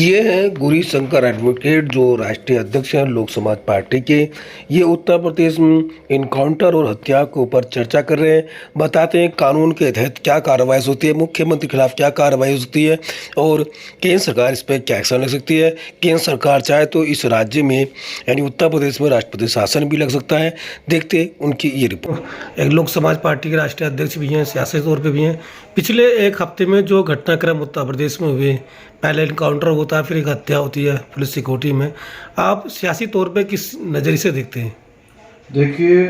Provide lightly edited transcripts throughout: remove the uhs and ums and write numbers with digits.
ये हैं गौरी शंकर एडवोकेट, जो राष्ट्रीय अध्यक्ष हैं लोक समाज पार्टी के। ये उत्तर प्रदेश में इनकाउंटर और हत्या के ऊपर चर्चा कर रहे हैं। बताते हैं कानून के तहत क्या कार्रवाई होती है, मुख्यमंत्री के खिलाफ क्या कार्रवाई हो सकती है और केंद्र सरकार इस पर क्या एक्शन ले सकती है। केंद्र सरकार चाहे तो इस राज्य में यानी उत्तर प्रदेश में राष्ट्रपति शासन भी लग सकता है। देखते उनकी ये रिपोर्ट। एक लोक समाज पार्टी के राष्ट्रीय अध्यक्ष भी हैं, सियासी तौर पर भी हैं। पिछले एक हफ्ते में जो घटनाक्रम उत्तर प्रदेश में हुए, पहले इनकाउंटर होता है, फिर एक हत्या होती है पुलिस सिक्योरिटी में, आप सियासी तौर पे किस नज़रिए से देखते हैं? देखिए,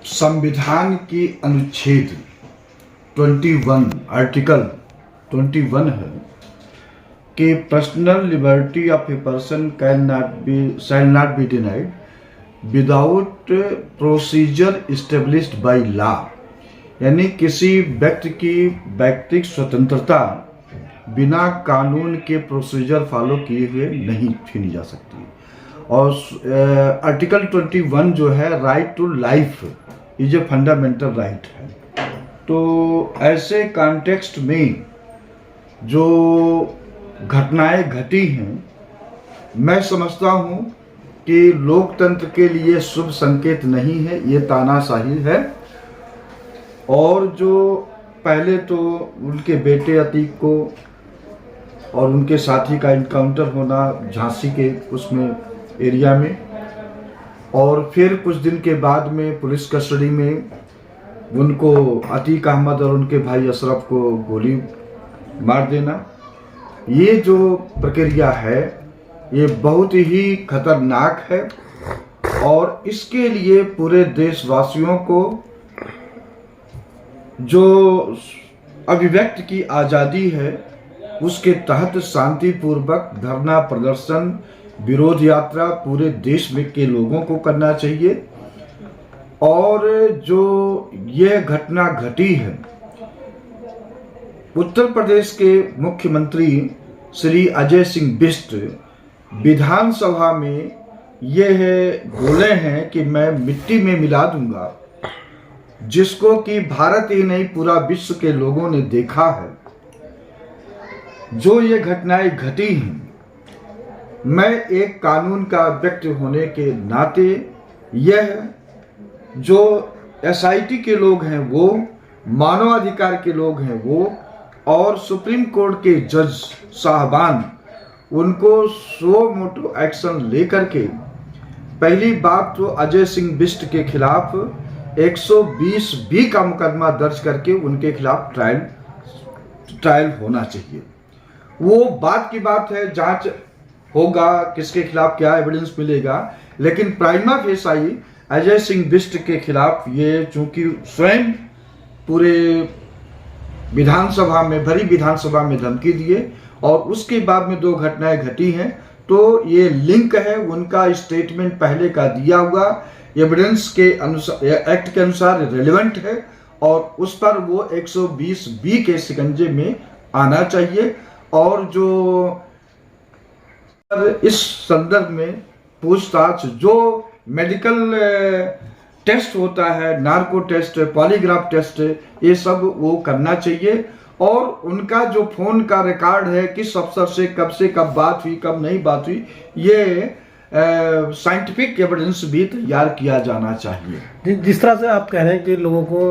संविधान की अनुच्छेद 21 आर्टिकल 21 है कि personal liberty of a person shall not be denied without procedure established by law. यानी किसी व्यक्ति की व्यक्तिगत स्वतंत्रता बिना कानून के प्रोसीजर फॉलो किए हुए नहीं छीनी जा सकती। और आर्टिकल 21 जो है right to life is a fundamental right है। तो ऐसे कॉन्टेक्स्ट में जो घटनाएं घटी हैं, मैं समझता हूं कि लोकतंत्र के लिए शुभ संकेत नहीं है, ये तानाशाही है। और जो पहले तो उनके बेटे अतीक को और उनके साथी का इनकाउंटर होना झांसी के उसमें एरिया में, और फिर कुछ दिन के बाद में पुलिस कस्टडी में उनको अतीक अहमद और उनके भाई अशरफ को गोली मार देना, ये जो प्रक्रिया है ये बहुत ही खतरनाक है। और इसके लिए पूरे देशवासियों को जो अभिव्यक्ति की आज़ादी है उसके तहत शांतिपूर्वक धरना प्रदर्शन, विरोध यात्रा पूरे देश में के लोगों को करना चाहिए। और जो ये घटना घटी है, उत्तर प्रदेश के मुख्यमंत्री श्री अजय सिंह बिष्ट विधानसभा में यह बोले हैं कि मैं मिट्टी में मिला दूंगा, जिसको कि भारत ही नहीं पूरा विश्व के लोगों ने देखा है। जो ये घटनाएं घटी हैं, मैं एक कानून का व्यक्ति होने के नाते यह जो एसआईटी के लोग हैं वो, मानवाधिकार के लोग हैं वो, और सुप्रीम कोर्ट के जज साहबान, उनको सो मोटो एक्शन लेकर के पहली बात तो अजय सिंह बिष्ट के खिलाफ 120 बी का मुकदमा दर्ज करके उनके खिलाफ ट्रायल होना चाहिए। वो बात की बात है, जांच होगा किसके खिलाफ क्या एविडेंस मिलेगा, लेकिन प्राइमा फेसाई अजय सिंह बिष्ट के खिलाफ ये चूंकि स्वयं पूरे विधानसभा में, भरी विधानसभा में धमकी दिए और उसके बाद में दो घटनाएं घटी हैं, तो ये लिंक है। उनका स्टेटमेंट पहले का दिया हुआ एविडेंस के अनुसार, एक्ट के अनुसार रेलेवेंट है और उस पर वो 120 बी के शिकंजे में आना चाहिए। और जो इस संदर्भ में पूछताछ, जो मेडिकल टेस्ट होता है, नार्को टेस्ट, पॉलीग्राफ टेस्ट, ये सब वो करना चाहिए। और उनका जो फोन का रिकॉर्ड है, किस अफसर से कब बात हुई, कब नहीं बात हुई, ये साइंटिफिक एविडेंस भी तैयार किया जाना चाहिए। जिस तरह से आप कह रहे हैं कि लोगों को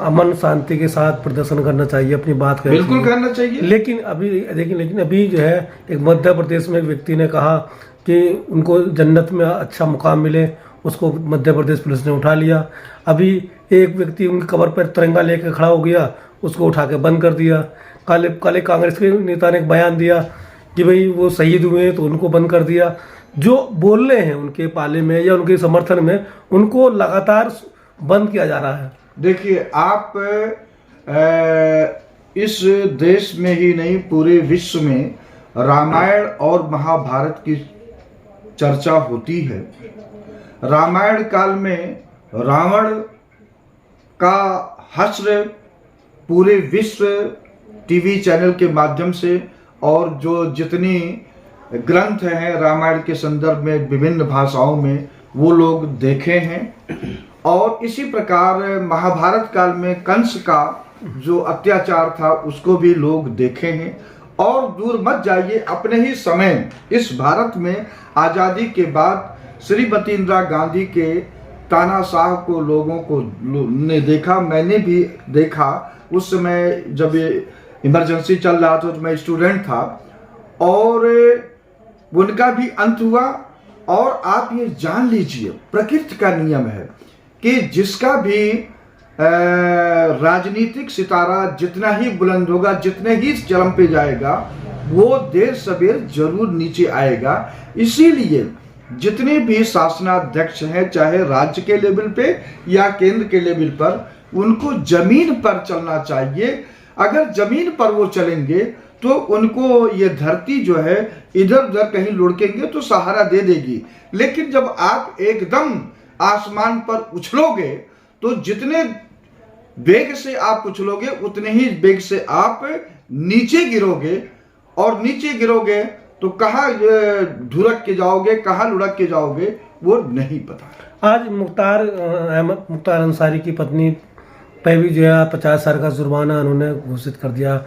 अमन शांति के साथ प्रदर्शन करना चाहिए, अपनी बात करनी बिल्कुल करना चाहिए। लेकिन अभी जो है, एक मध्य प्रदेश में एक व्यक्ति ने कहा कि उनको जन्नत में अच्छा मुकाम मिले, उसको मध्य प्रदेश पुलिस ने उठा लिया। अभी एक व्यक्ति उनकी कबर पर तिरंगा लेकर खड़ा हो गया, उसको उठा के बंद कर दिया। कल कांग्रेस के नेता ने एक बयान दिया कि भाई वो शहीद हुए तो उनको बंद कर दिया। जो बोल रहे हैं उनके पाले में या उनके समर्थन में, उनको लगातार बंद किया जा रहा है। देखिए, आप इस देश में ही नहीं पूरे विश्व में रामायण और महाभारत की चर्चा होती है। रामायण काल में रावण का हश्र पूरे विश्व टीवी चैनल के माध्यम से, और जो जितनी ग्रंथ हैं रामायण के संदर्भ में विभिन्न भाषाओं में, वो लोग देखे हैं। और इसी प्रकार महाभारत काल में कंस का जो अत्याचार था उसको भी लोग देखे हैं। और दूर मत जाइए। अपने ही समय इस भारत में आज़ादी के बाद श्रीमती इंदिरा गांधी के तानाशाह को लोगों को ने देखा, मैंने भी देखा। उस समय जब ये इमरजेंसी चल रहा था तो मैं स्टूडेंट था, और उनका भी अंत हुआ। और आप ये जान लीजिए, प्रकृति का नियम है कि जिसका भी राजनीतिक सितारा जितना ही बुलंद होगा, जितने ही चरम पे जाएगा, वो देर सवेर जरूर नीचे आएगा। इसीलिए जितने भी शासनाध्यक्ष हैं, चाहे राज्य के लेवल पे या केंद्र के लेवल पर, उनको जमीन पर चलना चाहिए। अगर जमीन पर वो चलेंगे तो उनको ये धरती जो है इधर उधर कहीं लुढ़केंगे तो सहारा दे देगी। लेकिन जब आप एकदम आसमान पर उछलोगे तो जितने वेग से आप उछलोगे उतने ही वेग से आप नीचे गिरोगे, और नीचे गिरोगे तो कहाँ धुरक के जाओगे, कहाँ लुढ़क के जाओगे, वो नहीं पता। आज मुख्तार अंसारी की पत्नी पे भी जो है 50 साल का जुर्माना उन्होंने घोषित कर दिया,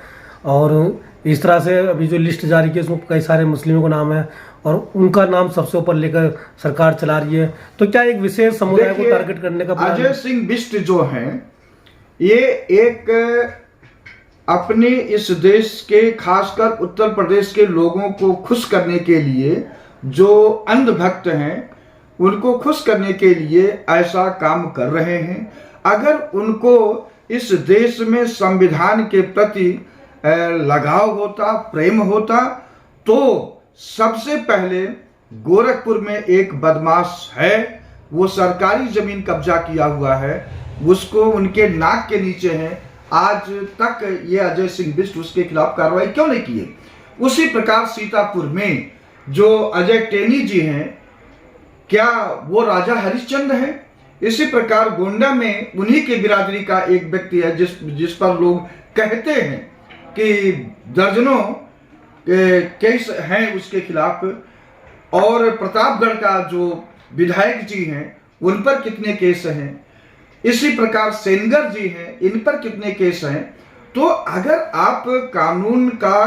और इस तरह से अभी जो लिस्ट जारी की है उसमें कई सारे मुस्लिमों का नाम है और उनका नाम सबसे ऊपर लेकर सरकार चला रही है। तो क्या एक विशेष समुदाय को टारगेट करने का प्लान है? अजय सिंह बिष्ट जो हैं, ये एक अपने इस देश के, खासकर उत्तर प्रदेश के लोगों को खुश करने के लिए, जो अंधभक्त हैं उनको खुश करने के लिए ऐसा काम कर रहे हैं। अगर उनको इस देश में संविधान के प्रति लगाव होता, प्रेम होता, तो सबसे पहले गोरखपुर में एक बदमाश है, वो सरकारी जमीन कब्जा किया हुआ है, उसको उनके नाक के नीचे है। आज तक ये अजय सिंह बिष्ट उसके खिलाफ कार्रवाई क्यों नहीं की है? उसी प्रकार सीतापुर में जो अजय टेनी जी हैं, क्या वो राजा हरिश्चंद्र है? इसी प्रकार गोंडा में उन्हीं के बिरादरी का एक व्यक्ति है जिस पर लोग कहते हैं कि दर्जनों केस हैं उसके खिलाफ, और प्रतापगढ़ का जो विधायक जी हैं उन पर कितने केस हैं, इसी प्रकार सेनगर जी हैं, इन पर कितने केस हैं। तो अगर आप कानून का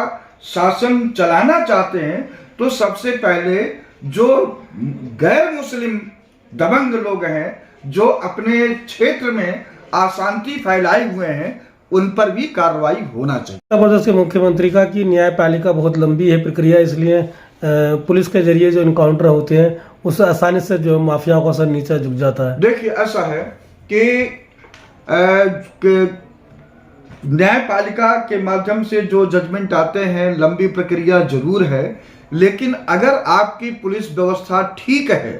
शासन चलाना चाहते हैं तो सबसे पहले जो गैर मुस्लिम दबंग लोग हैं, जो अपने क्षेत्र में अशांति फैलाए हुए हैं, उन पर भी कार्रवाई होना चाहिए। उत्तर प्रदेश के मुख्यमंत्री का कि न्यायपालिका बहुत लंबी है प्रक्रिया, इसलिए पुलिस के जरिए जो इनकाउंटर होते हैं उससे आसानी से जो माफियाओं का सर नीचे झुक जाता है। देखिए, ऐसा है कि न्यायपालिका के माध्यम से जो जजमेंट आते हैं, लंबी प्रक्रिया जरूर है, लेकिन अगर आपकी पुलिस व्यवस्था ठीक है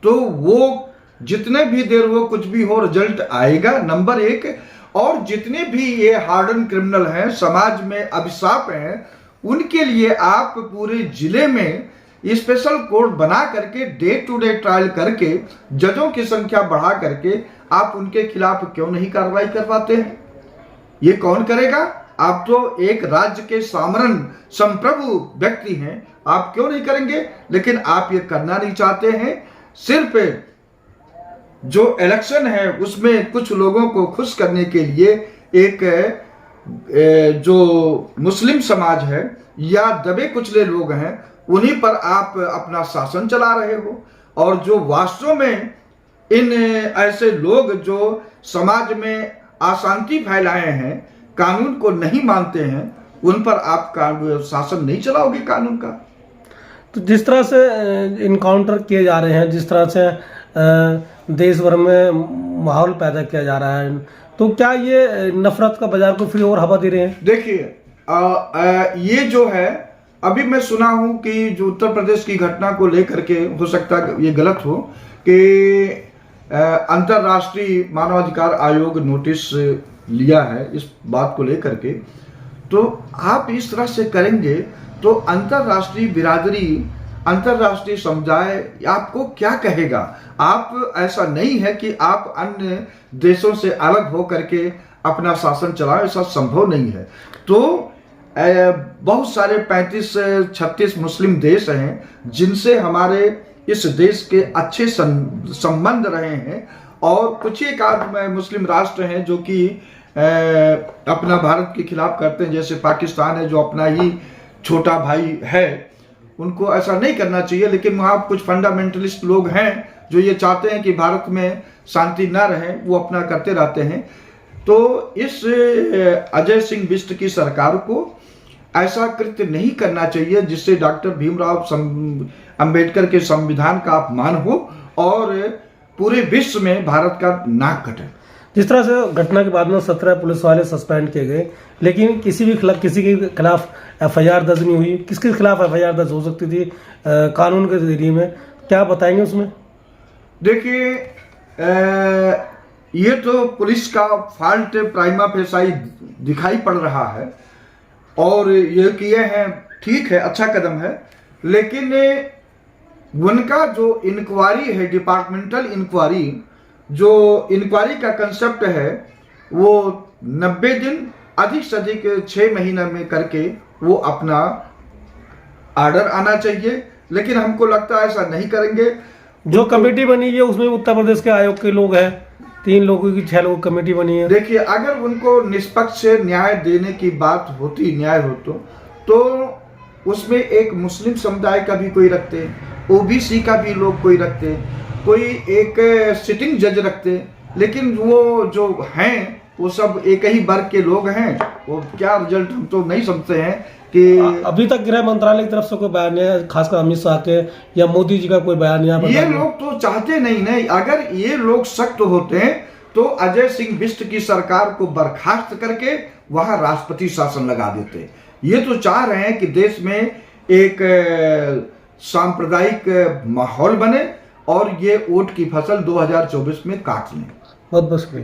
तो वो जितने भी देर वो कुछ भी हो, रिजल्ट आएगा, नंबर एक। और जितने भी ये हार्डन क्रिमिनल हैं, समाज में अभिशाप हैं, उनके लिए आप पूरे जिले में स्पेशल कोर्ट बना करके डे टू डे ट्रायल करके जजों की संख्या बढ़ा करके आप उनके खिलाफ क्यों नहीं कार्रवाई करवाते हैं? ये कौन करेगा? आप तो एक राज्य के सामरण संप्रभु व्यक्ति हैं, आप क्यों नहीं करेंगे? लेकिन आप ये करना नहीं चाहते हैं। सिर्फ जो इलेक्शन है उसमें कुछ लोगों को खुश करने के लिए एक जो मुस्लिम समाज है या दबे कुचले लोग हैं, उन्हीं पर आप अपना शासन चला रहे हो। और जो वास्तव में इन ऐसे लोग जो समाज में अशांति फैलाए हैं, कानून को नहीं मानते हैं, उन पर आप शासन नहीं चलाओगे कानून का। तो जिस तरह से इनकाउंटर किए जा रहे हैं, जिस तरह से देश भर में माहौल पैदा किया जा रहा है, तो क्या ये नफरत का बाजार को फिर और हवा दे रहे हैं? देखिए, ये जो है, अभी मैं सुना हूं कि जो उत्तर प्रदेश की घटना को लेकर के, हो सकता है ये गलत हो, कि अंतर्राष्ट्रीय मानवाधिकार आयोग नोटिस लिया है इस बात को लेकर के। तो आप इस तरह से करेंगे तो अंतर्राष्ट्रीय बिरादरी, अंतर्राष्ट्रीय समुदाय आपको क्या कहेगा? आप, ऐसा नहीं है कि आप अन्य देशों से अलग हो करके अपना शासन चलाओ, ऐसा संभव नहीं है। तो बहुत सारे 35-36 मुस्लिम देश हैं जिनसे हमारे इस देश के अच्छे संबंध रहे हैं, और कुछ एक आध मुस्लिम राष्ट्र हैं जो कि अपना भारत के खिलाफ करते हैं, जैसे पाकिस्तान है जो अपना ही छोटा भाई है, उनको ऐसा नहीं करना चाहिए। लेकिन वहाँ कुछ फंडामेंटलिस्ट लोग हैं जो ये चाहते हैं कि भारत में शांति ना रहे, वो अपना करते रहते हैं। तो इस अजय सिंह बिष्ट की सरकार को ऐसा कृत्य नहीं करना चाहिए जिससे डॉक्टर भीमराव अंबेडकर के संविधान का अपमान हो और पूरे विश्व में भारत का नाक कटे। जिस तरह से घटना के बाद में 17 पुलिस वाले सस्पेंड किए गए, लेकिन किसी के खिलाफ एफआईआर दर्ज नहीं हुई। किसके खिलाफ एफआईआर दर्ज हो सकती थी कानून के जरिए में, क्या बताएंगे उसमें? देखिए, ये तो पुलिस का फॉल्ट प्राइमा फेसाई दिखाई पड़ रहा है और ये किए हैं, ठीक है, अच्छा कदम है। लेकिन उनका जो इंक्वायरी है, डिपार्टमेंटल इंक्वायरी, जो इंक्वायरी का कंसेप्ट है, वो 90 दिन अधिक से अधिक 6 महीने में करके वो अपना आर्डर आना चाहिए। लेकिन हमको लगता है ऐसा नहीं करेंगे। जो कमेटी बनी है उसमें उत्तर प्रदेश के आयोग के लोग हैं, 3 लोगों की 6 लोगों की कमेटी बनी है। देखिए, अगर उनको निष्पक्ष न्याय देने की बात होती, न्याय हो तो उसमें एक मुस्लिम समुदाय का भी कोई रखते, ओबीसी का भी लोग कोई रखते, कोई एक सिटिंग जज रखते। लेकिन वो जो हैं वो सब एक ही वर्ग के लोग हैं। वो क्या रिजल्ट हम तो नहीं समझते हैं कि अभी तक गृह मंत्रालय की तरफ से कोई बयान नहीं है, खासकर अमित शाह के या मोदी जी का कोई बयान यहाँ पर। ये लोग तो चाहते नहीं। अगर ये लोग सख्त होते हैं तो अजय सिंह बिष्ट की सरकार को बर्खास्त करके वहां राष्ट्रपति शासन लगा देते। ये तो चाह रहे हैं कि देश में एक सांप्रदायिक माहौल बने और ये वोट की फसल 2024 में काट लें। बहुत बहुत शुक्रिया।